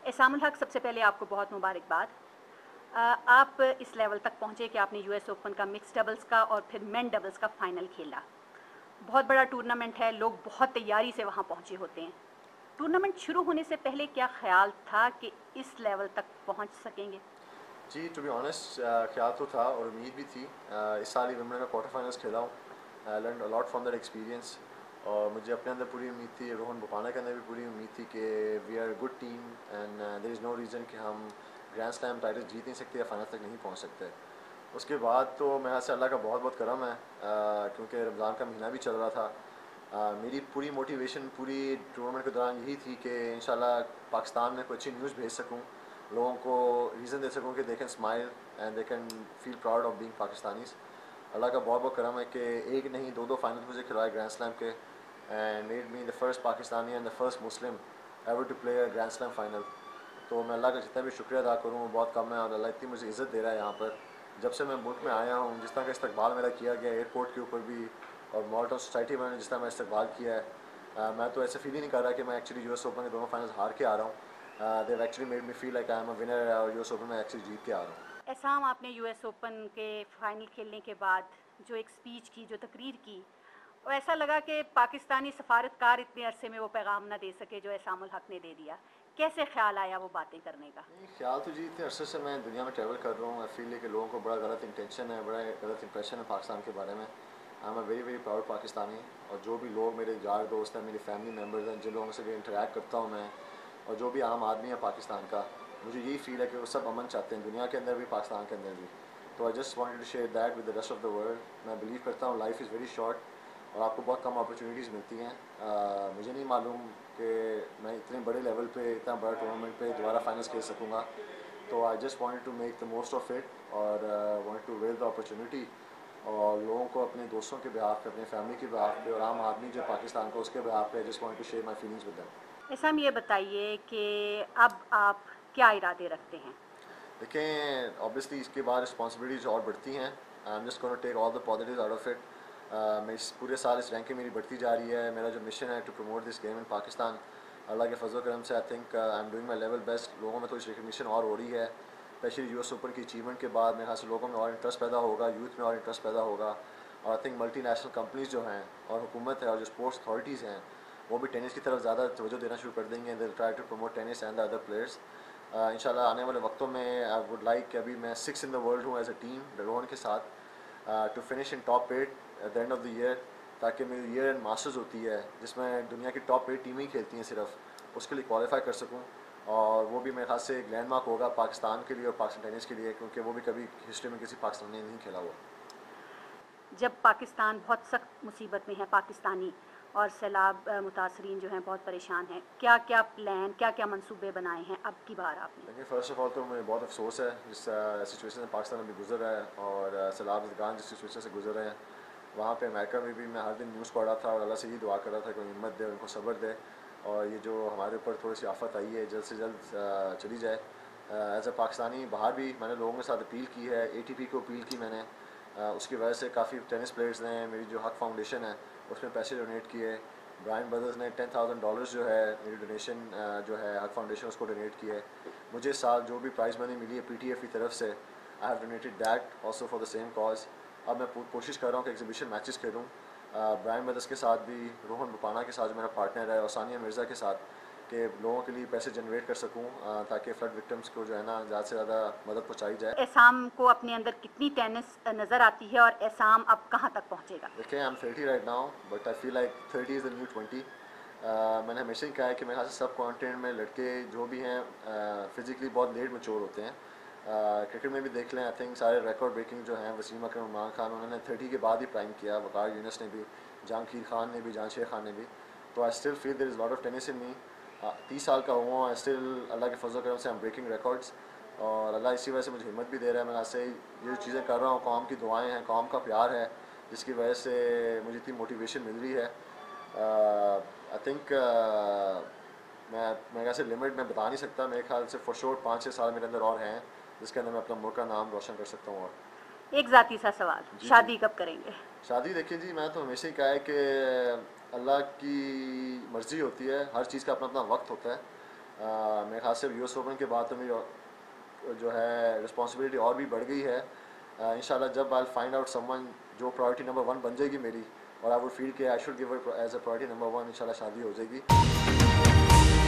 एहसामुल हक, सबसे पहले आपको बहुत मुबारकबाद। आप इस लेवल तक पहुँचे कि आपने यूएस ओपन का मिक्स डबल्स का और फिर मेन डबल्स का फ़ाइनल खेला। बहुत बड़ा टूर्नामेंट है, लोग बहुत तैयारी से वहाँ पहुँचे होते हैं। टूर्नामेंट शुरू होने से पहले क्या ख्याल था कि इस लेवल तक पहुँच सकेंगे? जी, टू बी ऑनेस्ट ख्याल तो था और उम्मीद भी थी। इस साल ही विंबलडन का क्वार्टर फाइनल्स खेला हूँ। I learn a lot from that experience और मुझे अपने अंदर पूरी उम्मीद थी, रोहन बोपन्ना के अंदर भी पूरी उम्मीद थी कि we are a good team and there is no reason कि हम ग्रैंड स्लैम टाइटल जीत नहीं सकते या फाइनल तक नहीं पहुँच सकते। उसके बाद तो मेरे ख्याल से अल्लाह का बहुत बहुत करम है, क्योंकि रमज़ान का महीना भी चल रहा था। मेरी पूरी मोटिवेशन पूरी टूर्नामेंट के दौरान यही थी कि इंशाल्लाह पाकिस्तान में कोई अच्छी न्यूज़ भेज सकूँ, लोगों को रीज़न दे सकूँ कि they can smile and they can feel proud of being Pakistanis. Allah का बहुत बहुत करम है कि एक नहीं दो दो फाइनल मुझे खिलवाए ग्रैंड स्लैम के, and made me the first Pakistani and the first Muslim ever to play a grand slam final. तो मैं अल्लाह का जितना भी शुक्रिया अदा करूँ वो बहुत कम है, और अल्लाह इतनी मुझे इज़्ज़त दे रहा है यहाँ पर। जब से मैं मुल्क में आया हूँ, जिस तरह का इस्तकबाल मेरा किया गया एयरपोर्ट के ऊपर भी, और मॉल्ट ऑफ सोसाइटी में जिस तरह मैं इस्तकबाल किया है, मैं तो ऐसे फील ही नहीं कर रहा कि मैं एक्चुअली यूएस ओपन के दोनों फाइनल्स हार के आ रहा हूँ। They actually made me feel like I am a winner, और यूएस ओपन में एक्चुअली जीत के आ रहा हूँ। एहसाम, आपने यूएस ओपन के फ़ाइनल खेलने के बाद जो एक स्पीच की, जो तकरीर की, वो ऐसा लगा कि पाकिस्तानी सफारतकार इतने अरसे में वो पैगाम ना दे सके जो एहसामुल हक ने दे दिया। कैसे ख्याल आया वो बातें करने का? नहीं, ख्याल तो जी इतने अरसे से मैं दुनिया में ट्रैवल कर रहा हूँ, आई फील है कि लोगों को बड़ा गलत इंटेंशन है, बड़ा गलत इंप्रेशन है पाकिस्तान के बारे में। I am a very very proud Pakistani, और जो भी लोग मेरे यार दोस्त हैं, मेरी फैमिली मेम्बर्स हैं, जिन लोगों से भी इंटरेक्ट करता हूँ मैं, और जो भी आम आदमी है पाकिस्तान का, मुझे यही फील है कि वो सब अमन चाहते हैं, दुनिया के अंदर भी पाकिस्तान के अंदर भी। तो I just wanted to share that with the rest of the world. मैं बिलीव करता हूँ लाइफ इज़ वेरी शॉर्ट और आपको बहुत कम अपॉर्चुनिटीज़ मिलती हैं। मुझे नहीं मालूम कि मैं इतने बड़े लेवल पे, इतना बड़ा टूर्नामेंट पे दोबारा फाइनल्स खेल सकूँगा। तो I just wanted to make the most of it, और wanted to avail the opportunity, और लोगों को अपने दोस्तों के बिहाफ पे, अपने फैमिली के बिहाफ पे, और आम आदमी जो पाकिस्तान को उसके बिहाफ पे, just wanted to share my feelings with them. Ehsam, ये बताइए कि अब आप क्या इरादे रखते हैं? देखें, ऑब्वियसली इसके बाद रिस्पॉन्सिबिलिटीज और बढ़ती हैं। I am just gonna take all the positives out of it. मैं इस पूरे साल इस रैंकिंग मेरी बढ़ती जा रही है। मेरा जो मिशन है to promote this game in Pakistan, Allah के फजल करम से I think I am doing my level best. लोगों में तो इस रिकग्निशन और हो रही है, स्पेशली यूएस ओपन की अचीवमेंट के बाद मेरे ख्याल से लोगों में और इंटरेस्ट पैदा होगा, यूथ में और इंटरेस्ट पैदा होगा। और I think multi national companies जो हैं, और हुकूमत है, और जो स्पोर्ट्स अथॉरिटीज़ हैं, वो भी टेनिस की तरफ ज़्यादा तवज्जो देना शुरू कर देंगे। They try to promote tennis and the other players. इंशाल्लाह आने वाले वक्तों में आई वुड लाइक कि अभी मैं 6 इन द वर्ल्ड हूँ एज अ टीम रोहन के साथ, to finish in top 8 at the end of the year, ताकि मेरी ईयर एंड मास्टर्स होती है जिसमें दुनिया की टॉप 8 टीमें ही खेलती हैं सिर्फ, उसके लिए क्वालिफाई कर सकूँ। और वो भी मेरे ख्याल से एक लैंडमार्क होगा पाकिस्तान के लिए और पाकिस्तान टेनिस के लिए, क्योंकि वो भी कभी हिस्ट्री में किसी पाकिस्तानी ने नहीं खेला हुआ। जब पाकिस्तान बहुत सख्त मुसीबत में है, पाकिस्तानी और सैलाब मुतासरीन जो हैं बहुत परेशान हैं, क्या क्या प्लान, क्या क्या मंसूबे बनाए हैं अब की बार आपने? देखिए, फ़र्स्ट ऑफ़ ऑल तो मुझे बहुत अफसोस है जिस सिचुएशन से पाकिस्तान अभी गुजर रहा है, और सैलाब अफ़गान जिस सिचुएशन से गुजर रहे हैं, वहाँ पे अमेरिका में भी मैं हर दिन न्यूज़ पढ़ रहा था और अल्लाह से ये दुआ कर रहा था कि हिम्मत दे, उनको सब्र दे, और ये जो हमारे ऊपर थोड़ी सी आफत आई है जल्द से जल्द चली जाए। एज़ अ पाकिस्तानी बाहर भी मैंने लोगों के साथ अपील की है, एटीपी को अपील की मैंने। उसकी वजह से काफ़ी टेनिस प्लेयर्स ने मेरी जो हक फाउंडेशन है उसमें पैसे डोनेट किए। ब्रायन ब्रदर्स ने $10,000 जो है मेरी डोनेशन जो है हक फाउंडेशन उसको डोनेट किया है। मुझे साल जो भी प्राइज़ मनी मिली है पीटीएफ की तरफ से, I have donated that also for the same cause. अब मैं कोशिश कर रहा हूँ कि एग्जीबिशन मैचेस खेलूँ ब्रायन ब्रदर्स के साथ भी, रोहन बोपन्ना के साथ जो मेरा पार्टनर है, और सानिया मिर्ज़ा के साथ, कि लोगों के लिए पैसे जनरेट कर सकूँ, ताकि फ्लड विक्टिम्स को जो है ना ज़्यादा से ज़्यादा मदद पहुँचाई जाए। एहसाम को अपने अंदर कितनी टेनिस नज़र आती है और एहसाम अब कहाँ तक पहुँचेगा? देखिए, I am 30 right now, but I feel like 30 is the new 20। मैंने हमेशा ही कहा है कि मेरे ख्याल से सब कॉन्टिनेंट में लड़के जो भी हैं फिज़िकली बहुत लेट मैच्योर होते हैं। क्रिकेट में भी देख लें, आई थिंक सारे रिकॉर्ड ब्रेकिंग जो हैं, वसीम अकरम, इमरान खान, उन्होंने 30 के बाद ही प्राइम किया, वकार यूनिस ने भी, जहांगीर खान ने भी, जान खान ने भी। तो I still feel there is lot of tennis in me. 30 साल का हुआ, आई स्टिल अल्लाह के फजल करम से आई एम ब्रेकिंग रिकॉर्ड्स, और अल्लाह इसी वजह से मुझे हिम्मत भी दे रहा है। मैं ऐसे ये चीज़ें कर रहा हूँ, कौम की दुआएं हैं, कौम का प्यार है, जिसकी वजह से मुझे इतनी मोटिवेशन मिल रही है। आई थिंक मैं कैसे लिमिट में बता नहीं सकता, मेरे ख्याल से फॉर श्योर 5-6 साल मेरे अंदर और हैं जिसके अंदर मैं अपना मुल्क का नाम रोशन कर सकता हूँ। और एक ज़ाती सा सवाल, जी जी, शादी कब करेंगे? शादी देखिए जी, मैं तो हमेशा ही कहा है कि अल्लाह की मर्ज़ी होती है, हर चीज़ का अपना अपना वक्त होता है। मेरे ख्याल से US ओपन के बाद तो मेरी जो है रिस्पॉन्सिबिलिटी और भी बढ़ गई है। इंशाल्लाह जब आई फाइंड आउट समवन जो प्रायोरिटी नंबर 1 बन जाएगी मेरी, और आई वुड फील कि I should give as a priority number 1, इंशाल्लाह शादी हो जाएगी।